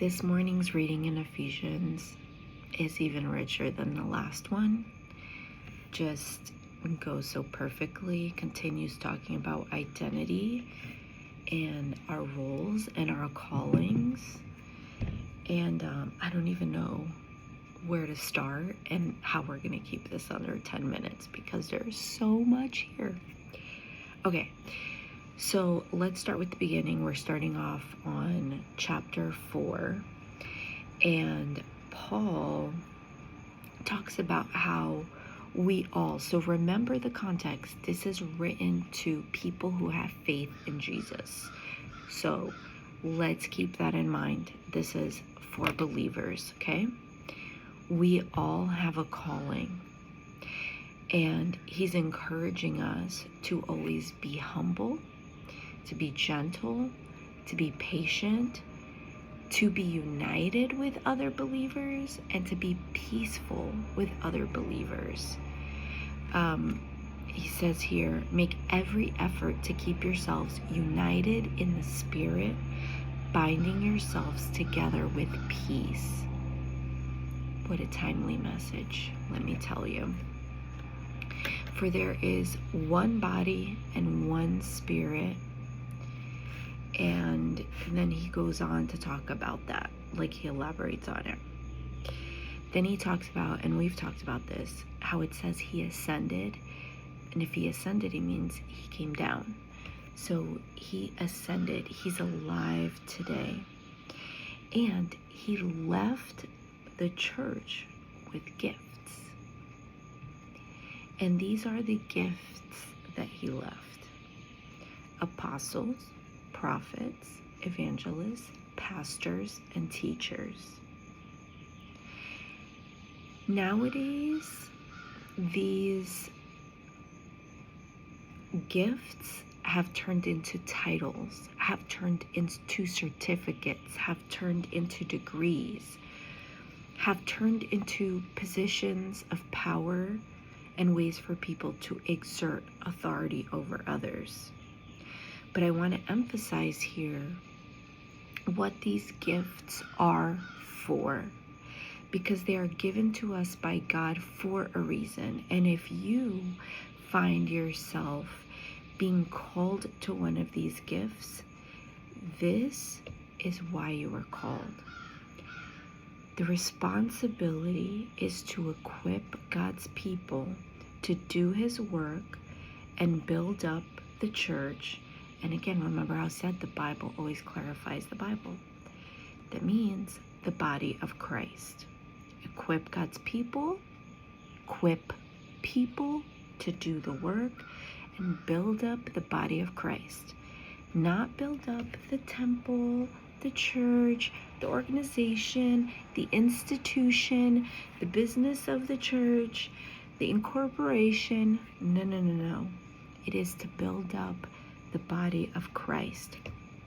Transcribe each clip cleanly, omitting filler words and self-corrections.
This morning's reading in Ephesians is even richer than the last one. Just goes so perfectly, continues talking about identity and our roles and our callings. And I don't even know where to start and how we're going to keep this under 10 minutes because there's so much here. Okay, so let's start with the beginning. We're starting off on chapter 4, and Paul talks about how we all, so remember the context, this is written to people who have faith in Jesus. So let's keep that in mind. This is for believers, okay? We all have a calling, and he's encouraging us to always be humble, to be gentle, to be patient, to be united with other believers, and to be peaceful with other believers. He says here, make every effort to keep yourselves united in the Spirit, binding yourselves together with peace. What a timely message, let me tell you. For there is one body and one Spirit. And then he goes on to talk about that, like he elaborates on it. Then he talks about, and we've talked about this, how it says he ascended. And if he ascended, it means he came down. So he ascended. He's alive today. And he left the church with gifts. And these are the gifts that he left. Apostles, prophets, evangelists, pastors, and teachers. Nowadays, these gifts have turned into titles, have turned into certificates, have turned into degrees, have turned into positions of power and ways for people to exert authority over others. But I want to emphasize here what these gifts are for, because they are given to us by God for a reason. And if you find yourself being called to one of these gifts, this is why you are called. The responsibility is to equip God's people to do his work and build up the church. And again, remember how I said the Bible always clarifies the Bible. That means the body of Christ. Equip God's people, equip people to do the work, and build up the body of Christ. Not build up the temple, the church, the organization, the institution, the business of the church, the incorporation. No. It is to build up the body of Christ.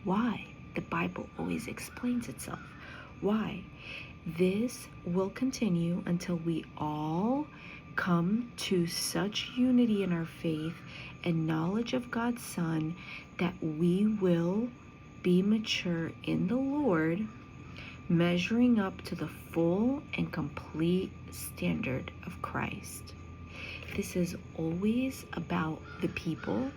Why? The Bible always explains itself. Why? This will continue until we all come to such unity in our faith and knowledge of God's Son that we will be mature in the Lord, measuring up to the full and complete standard of Christ. This is always about the people.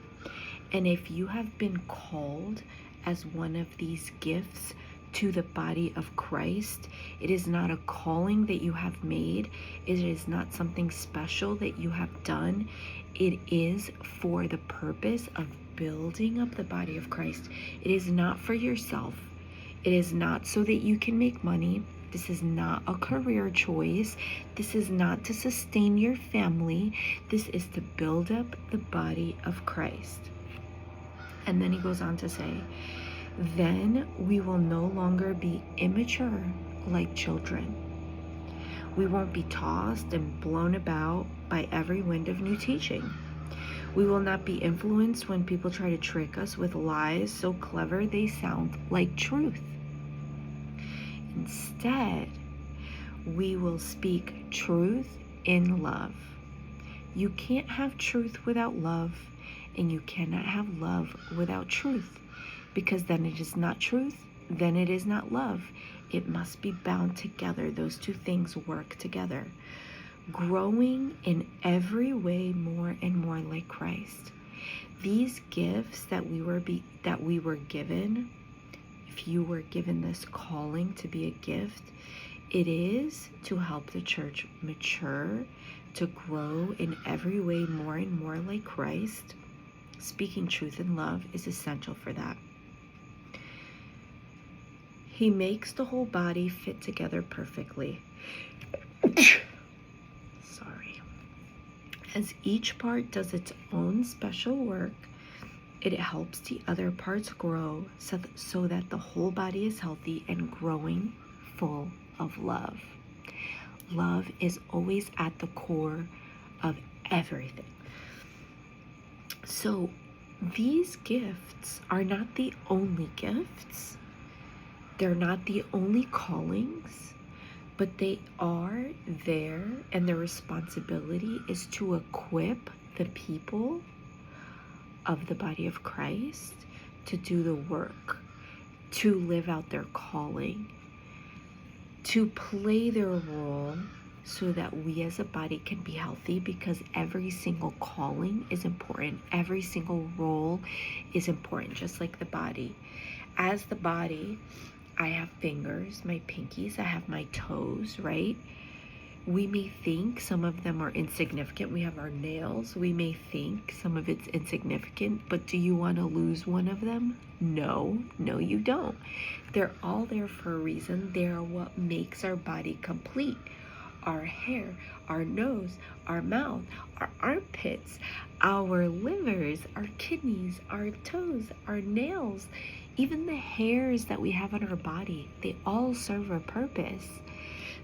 And if you have been called as one of these gifts to the body of Christ, it is not a calling that you have made. It is not something special that you have done. It is for the purpose of building up the body of Christ. It is not for yourself. It is not so that you can make money. This is not a career choice. This is not to sustain your family. This is to build up the body of Christ. And then he goes on to say, then we will no longer be immature like children. We won't be tossed and blown about by every wind of new teaching. We will not be influenced when people try to trick us with lies so clever they sound like truth. Instead, we will speak truth in love. You can't have truth without love, and you cannot have love without truth, because then it is not truth then it is not love. It must be bound together. Those two things work together. Growing in every way more and more like Christ. These gifts that we were given, if you were given this calling to be a gift, it is to help the church mature, to grow in every way more and more like Christ. Speaking truth in love is essential for that. He makes the whole body fit together perfectly. Sorry. As each part does its own special work, it helps the other parts grow so that the whole body is healthy and growing full of love. Love is always at the core of everything. So these gifts are not the only gifts. They're not the only callings, but they are there, and their responsibility is to equip the people of the body of Christ to do the work, to live out their calling, to play their role so that we as a body can be healthy, because every single calling is important. Every single role is important, just like the body. As the body, I have fingers, my pinkies, I have my toes, right? We may think some of them are insignificant. We have our nails. We may think some of it's insignificant, but do you want to lose one of them? No, you don't. They're all there for a reason. They are what makes our body complete. Our hair, our nose, our mouth, our armpits, our livers, our kidneys, our toes, our nails, even the hairs that we have on our body, they all serve a purpose.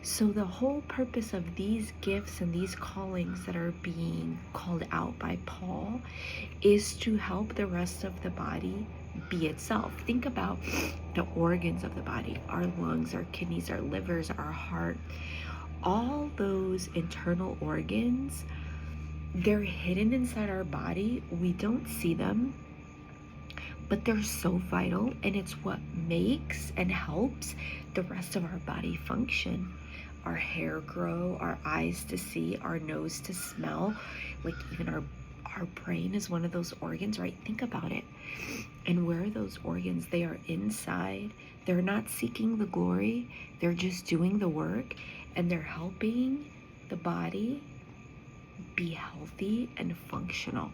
So the whole purpose of these gifts and these callings that are being called out by Paul is to help the rest of the body be itself. Think about the organs of the body, our lungs, our kidneys, our livers, our heart. All those internal organs, they're hidden inside our body. We don't see them, but they're so vital, and it's what makes and helps the rest of our body function. Our hair grow, our eyes to see, our nose to smell, like even our brain is one of those organs, right? Think about it. And where are those organs? They are inside. They're not seeking the glory. They're just doing the work, and they're helping the body be healthy and functional.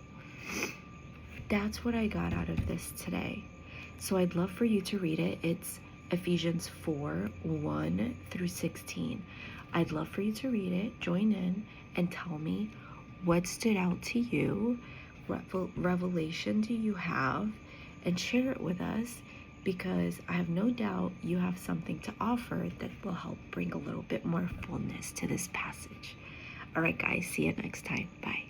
That's what I got out of this today. So I'd love for you to read it. It's Ephesians 4:1-16. I'd love for you to read it, join in, and tell me what stood out to you, what revelation do you have, and share it with us, because I have no doubt you have something to offer that will help bring a little bit more fullness to this passage. All right, guys, see you next time. Bye.